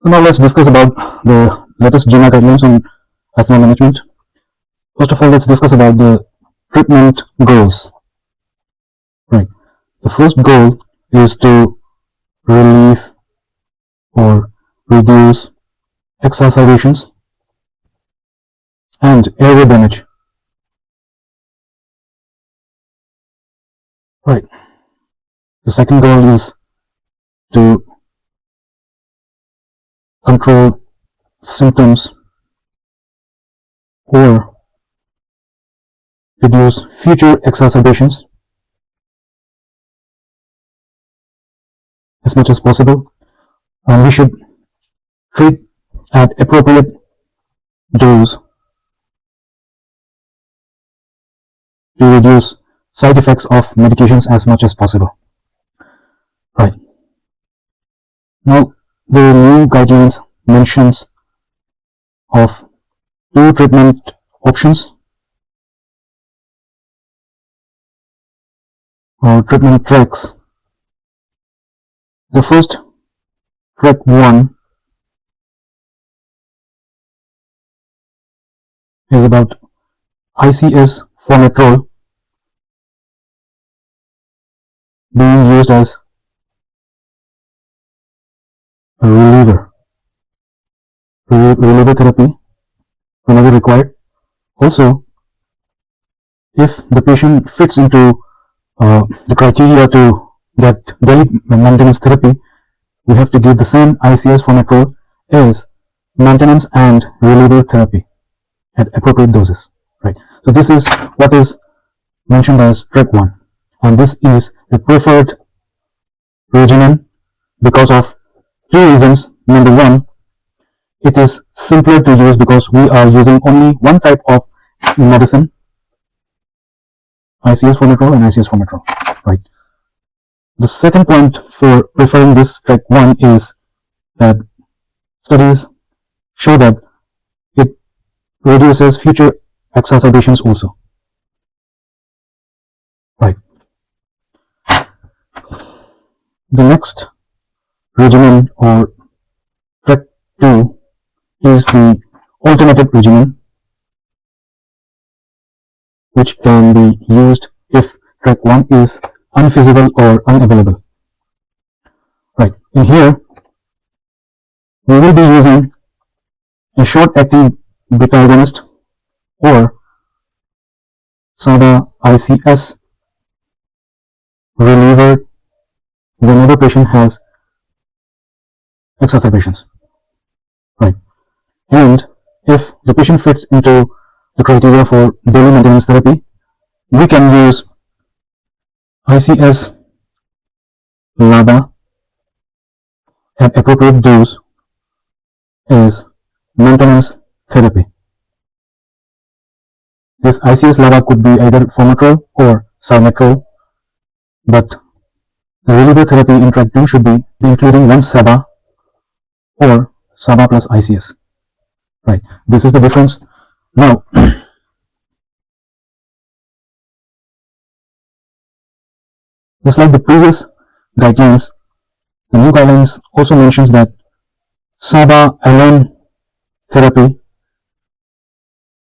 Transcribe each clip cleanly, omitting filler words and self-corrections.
So now let's discuss about the latest GINA guidelines on asthma management. First of all, let's discuss about the treatment goals. Right. The first goal is to relieve or reduce exacerbations and airway damage. Right. The second goal is to control symptoms or reduce future exacerbations as much as possible, and we should treat at appropriate dose to reduce side effects of medications as much as possible. Right. Now, the new guidelines mentions of two treatment options or treatment tracks. The first, track 1, is about ICS formoterol being used as a reliever therapy whenever required. Also, if the patient fits into the criteria to get daily maintenance therapy, we have to give the same ICS formoterol as maintenance and reliever therapy at appropriate doses. Right. So this is what is mentioned as track 1, and this is the preferred regimen because of two reasons. Number one, it is simpler to use because we are using only one type of medicine, ICS formoterol and ICS formoterol. Right. The second point for preferring this track 1 is that studies show that it reduces future exacerbations also. Right. The next regimen or track 2 is the alternative regimen, which can be used if track 1 is unfeasible or unavailable. Right. In here, we will be using a short-acting beta agonist or SABA ICS reliever whenever patient has exacerbations. Right. And if the patient fits into the criteria for daily maintenance therapy, we can use ICS LABA at appropriate dose as maintenance therapy. This ICS LABA could be either formoterol or salmeterol, but the reliever therapy in track 2 should be including one SABA or SABA plus ICS. Right. This is the difference. Now, just like the previous guidelines, the new guidelines also mentions that SABA alone therapy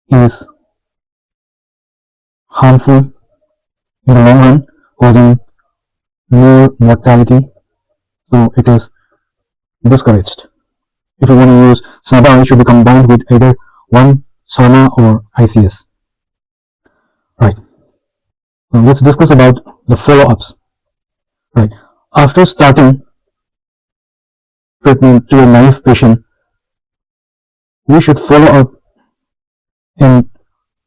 is harmful in the long run, causing more mortality, so it is discouraged. If you want to use SABA, it should be combined with either one SAMA or ICS. Right. Now let's discuss about the follow-ups. Right. After starting treatment to a naive patient, we should follow up in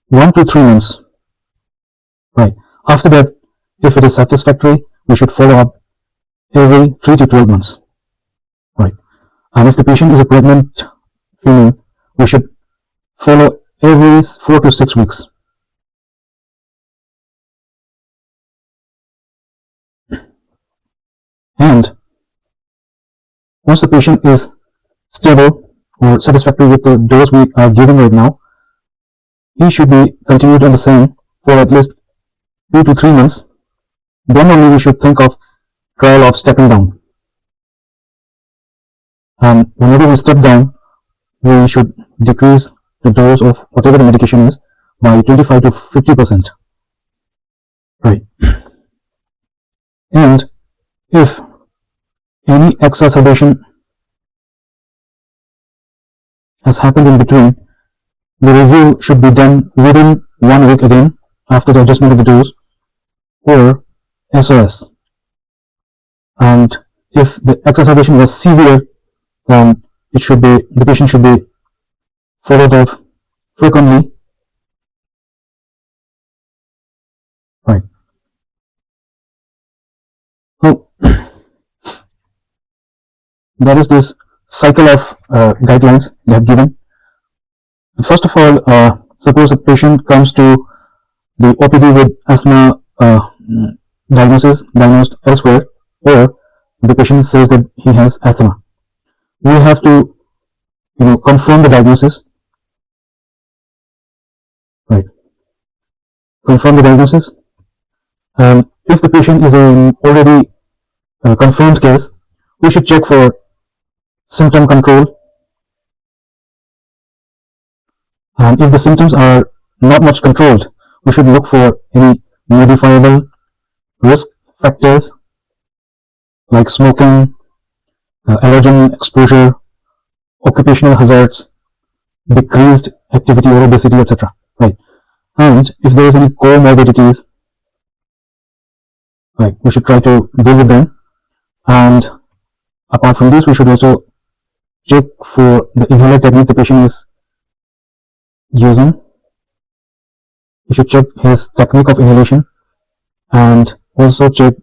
1 to 3 months. Right. After that, if it is satisfactory, we should follow up every 3 to 12 months. Right. And if the patient is a pregnant female, we should follow every 4 to 6 weeks. And once the patient is stable or satisfactory with the dose we are giving right now, he should be continued on the same for at least 2 to 3 months. Then only we should think of trial of stepping down. And whenever we step down, we should decrease the dose of whatever the medication is by 25 to 50%. Right. And if any exacerbation has happened in between, the review should be done within 1 week again after the adjustment of the dose, or SOS. And if the exacerbation was severe, then the patient should be followed up frequently. Right. So that is this cycle of guidelines they have given. First of all, suppose a patient comes to the OPD with asthma diagnosed elsewhere, or the patient says that he has asthma. We have to, confirm the diagnosis. Right. Confirm the diagnosis. If the patient is an already confirmed case, we should check for symptom control. And if the symptoms are not much controlled, we should look for any modifiable risk factors like smoking, allergen exposure, occupational hazards, decreased activity or obesity, etc. Right. And if there is any comorbidities, right, we should try to deal with them. And apart from this, we should also check for the inhaler technique the patient is using. We should check his technique of inhalation and also check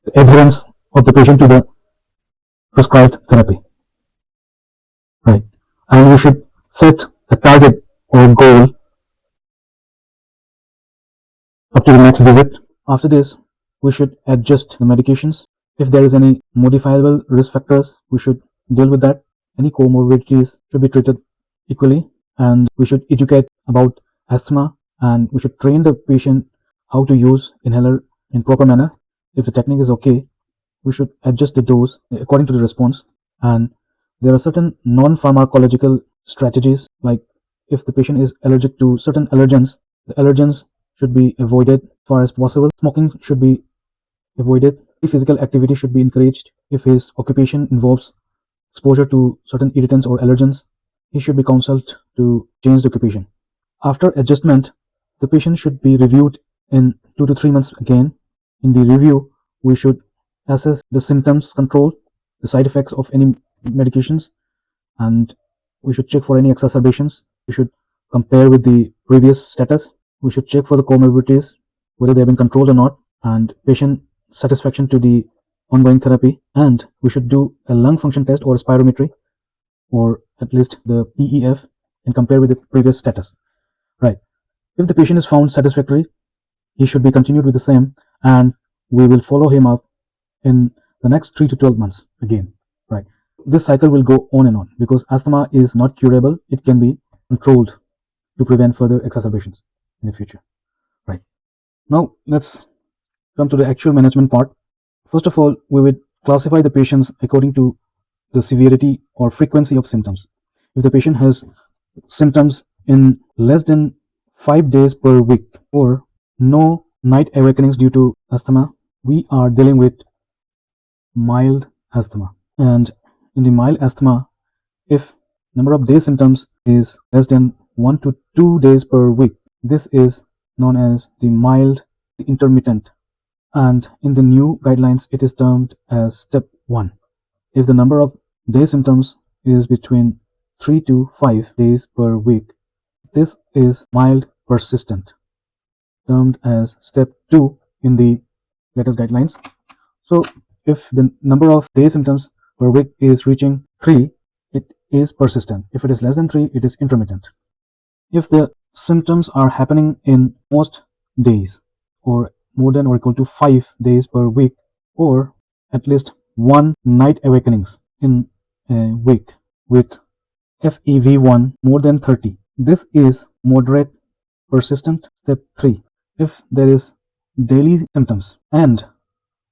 the adherence of the patient to the prescribed therapy. Right. And we should set a target or a goal up to the next visit. After this, we should adjust the medications. If there is any modifiable risk factors, we should deal with that. Any comorbidities should be treated equally, and we should educate about asthma, and we should train the patient how to use inhaler in proper manner. If the technique is okay, we should adjust the dose according to the response. And there are certain non-pharmacological strategies, like if the patient is allergic to certain allergens, the allergens should be avoided as far as possible. Smoking should be avoided. Physical activity should be encouraged. If his occupation involves exposure to certain irritants or allergens, he should be counseled to change the occupation. After adjustment, the patient should be reviewed in 2 to 3 months again. In the review, we should assess the symptoms control, the side effects of any medications, and we should check for any exacerbations. We should compare with the previous status. We should check for the comorbidities, whether they have been controlled or not, and patient satisfaction to the ongoing therapy. And we should do a lung function test or spirometry, or at least the PEF, and compare with the previous status. Right. If the patient is found satisfactory, he should be continued with the same, and we will follow him up in the next 3 to 12 months again. Right. This cycle will go on and on, because asthma is not curable. It can be controlled to prevent further exacerbations in the future. Right. Now let's come to the actual management part. First of all, we will classify the patients according to the severity or frequency of symptoms. If the patient has symptoms in less than 5 days per week, or no night awakenings due to asthma, we are dealing with mild asthma. And in the mild asthma, if number of day symptoms is less than 1 to 2 days per week, this is known as the mild intermittent, and in the new guidelines it is termed as step 1. If the number of day symptoms is between 3 to 5 days per week, this is mild persistent, termed as step 2 in the latest guidelines. So if the number of day symptoms per week is reaching 3, it is persistent. If it is less than 3, it is intermittent. If the symptoms are happening in most days, or more than or equal to 5 days per week, or at least 1 night awakenings in a week with FEV1 more than 30, this is moderate persistent, step 3. If there is daily symptoms and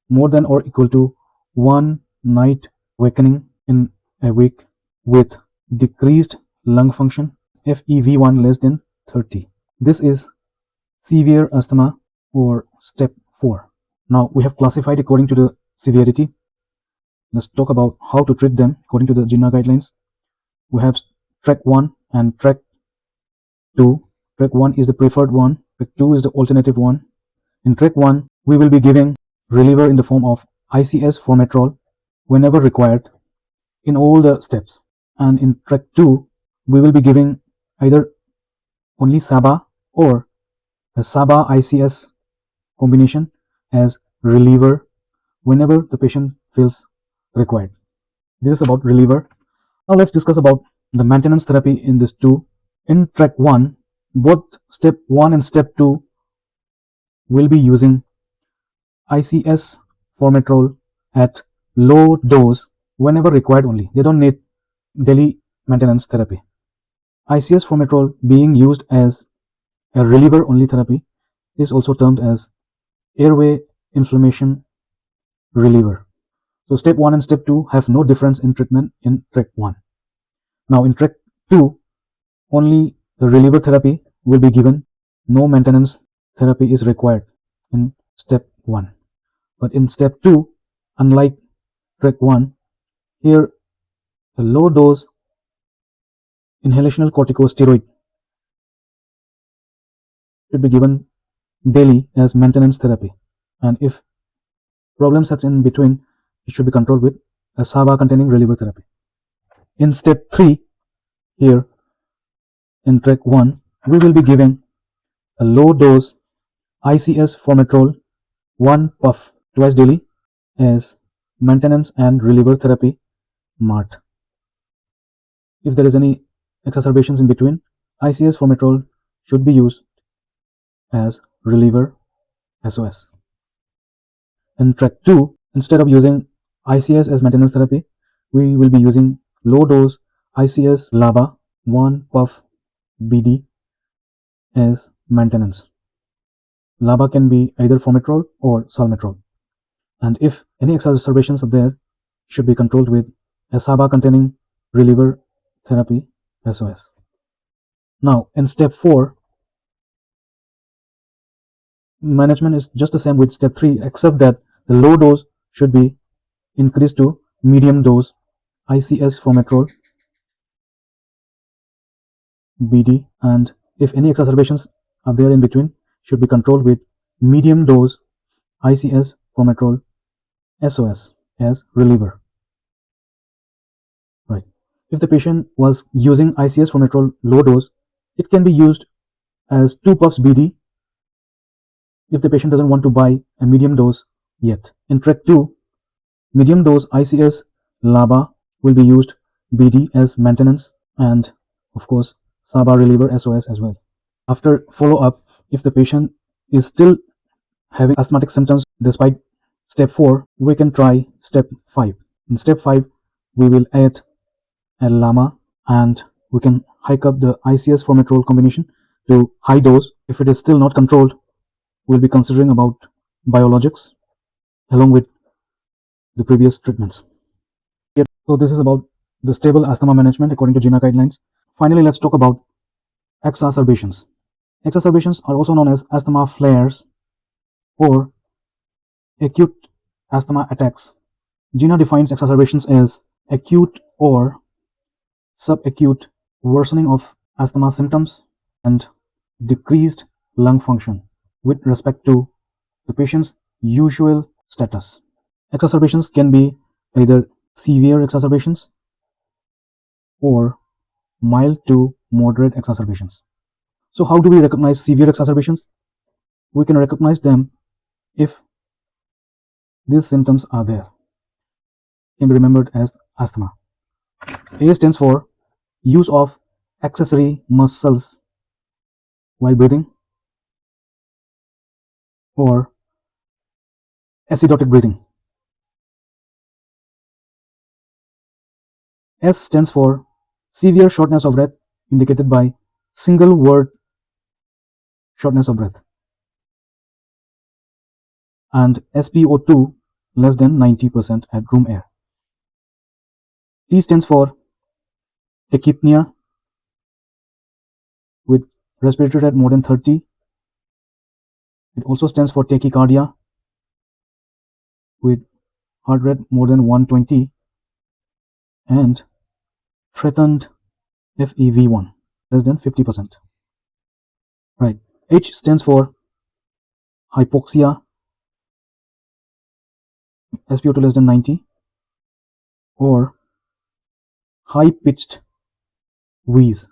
more than or equal to 1 night awakening in a week with decreased lung function, FEV1 less than 30. This is severe asthma or step 4. Now we have classified according to the severity. Let's talk about how to treat them according to the GINA guidelines. We have track 1 and track 2. Track 1 is the preferred one, track 2 is the alternative one. In track 1, we will be giving reliever in the form of ICS formoterol whenever required in all the steps. And in track 2, we will be giving either only SABA or a SABA ICS combination as reliever whenever the patient feels required. This is about reliever. Now let's discuss about the maintenance therapy in this 2. In track 1, both step 1 and step 2 will be using ICS formoterol at low dose whenever required only. They don't need daily maintenance therapy. ICS formoterol being used as a reliever only therapy is also termed as airway inflammation reliever. So step 1 and step 2 have no difference in treatment in track 1. Now in track 2, only the reliever therapy will be given. No maintenance therapy is required in step 1. But in step 2, unlike track 1, here the low dose inhalational corticosteroid should be given daily as maintenance therapy. And if problem sets in between, it should be controlled with a SABA containing reliever therapy. In step 3, here in track 1, we will be giving a low dose ICS formoterol 1 puff twice daily as maintenance and reliever therapy MART. If there is any exacerbations in between, ICS formoterol should be used as reliever SOS. In track 2, instead of using ICS as maintenance therapy, we will be using low dose ICS LABA 1 puff BD as maintenance. LABA can be either formoterol or salmeterol. And if any exacerbations are there, should be controlled with a SABA containing reliever therapy SOS. Now in step 4, management is just the same with step 3, except that the low dose should be increased to medium dose ICS formoterol BD, and if any exacerbations are there in between, should be controlled with medium dose ICS formoterol SOS as reliever. Right. If the patient was using ICS formoterol low dose, it can be used as 2 puffs BD if the patient doesn't want to buy a medium dose yet. In track 2, medium dose ICS LABA will be used BD as maintenance, and of course SABA reliever SOS as well. After follow-up, if the patient is still having asthmatic symptoms despite step 4, we can try step 5. In step 5, we will add a LAMA and we can hike up the ICS formoterol combination to high dose. If it is still not controlled, we'll be considering about biologics along with the previous treatments. So this is about the stable asthma management according to GINA guidelines. Finally, let's talk about exacerbations. Exacerbations are also known as asthma flares or acute asthma attacks. GINA defines exacerbations as acute or subacute worsening of asthma symptoms and decreased lung function with respect to the patient's usual status. Exacerbations can be either severe exacerbations or mild to moderate exacerbations. So how do we recognize severe exacerbations? We can recognize them if these symptoms are there. Can be remembered as asthma. A stands for use of accessory muscles while breathing or acidotic breathing. S stands for severe shortness of breath indicated by single word shortness of breath, and SpO2 less than 90% at room air. T stands for tachypnea with respiratory rate more than 30. It also stands for tachycardia with heart rate more than 120 and threatened FEV1 less than 50%. Right. H stands for hypoxia, SpO2 less than 90, or high-pitched wheeze.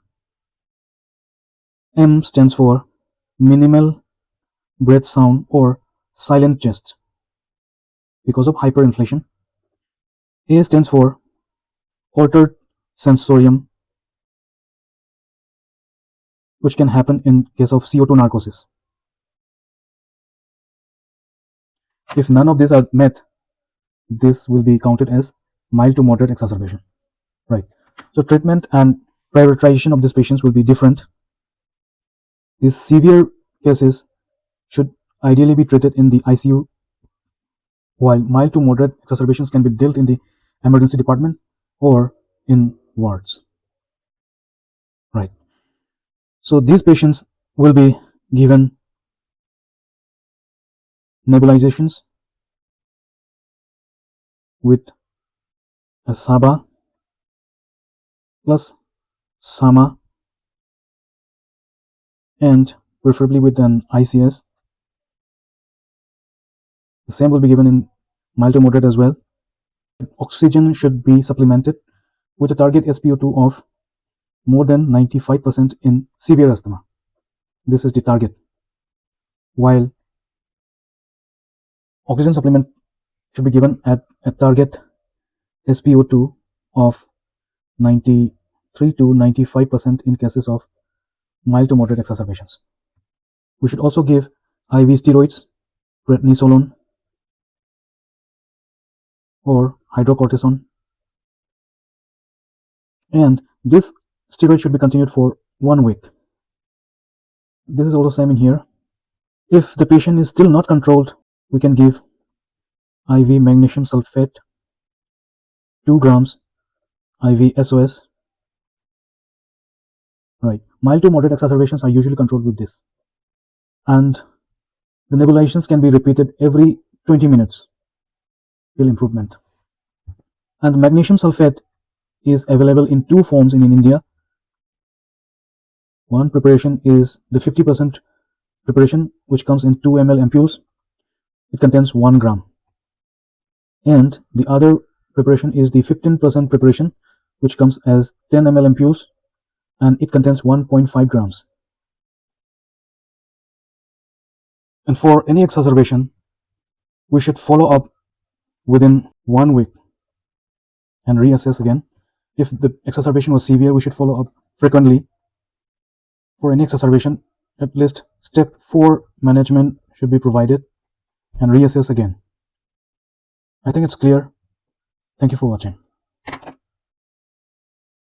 M stands for minimal breath sound or silent chest because of hyperinflation. A stands for altered sensorium, which can happen in case of CO2 narcosis. If none of these are met, this will be counted as mild to moderate exacerbation. Right. So treatment and prioritization of these patients will be different. These severe cases should ideally be treated in the ICU, while mild to moderate exacerbations can be dealt in the emergency department or in wards. Right. So these patients will be given nebulizations with a SABA plus SAMA and preferably with an ICS. The same will be given in mild to moderate as well. Oxygen should be supplemented with a target SpO2 of more than 95% in severe asthma. This is the target. While oxygen supplement should be given at a target SpO2 of 93 to 95% in cases of mild to moderate exacerbations. We should also give IV steroids, prednisolone or hydrocortisone, and this steroid should be continued for 1 week. This is also same in here. If the patient is still not controlled, we can give IV magnesium sulfate 2 grams, IV SOS. Right. Mild to moderate exacerbations are usually controlled with this, and the nebulizations can be repeated every 20 minutes till improvement. And magnesium sulfate is available in 2 forms in India. One preparation is the 50% preparation, which comes in 2 ml ampoules. It contains 1 gram. And the other preparation is the 15% preparation, which comes as 10 ml ampoules, and it contains 1.5 grams. And for any exacerbation, we should follow up within 1 week and reassess again. If the exacerbation was severe, we should follow up frequently. For any exacerbation, at least step 4 management should be provided and reassess again. I think it's clear. Thank you for watching.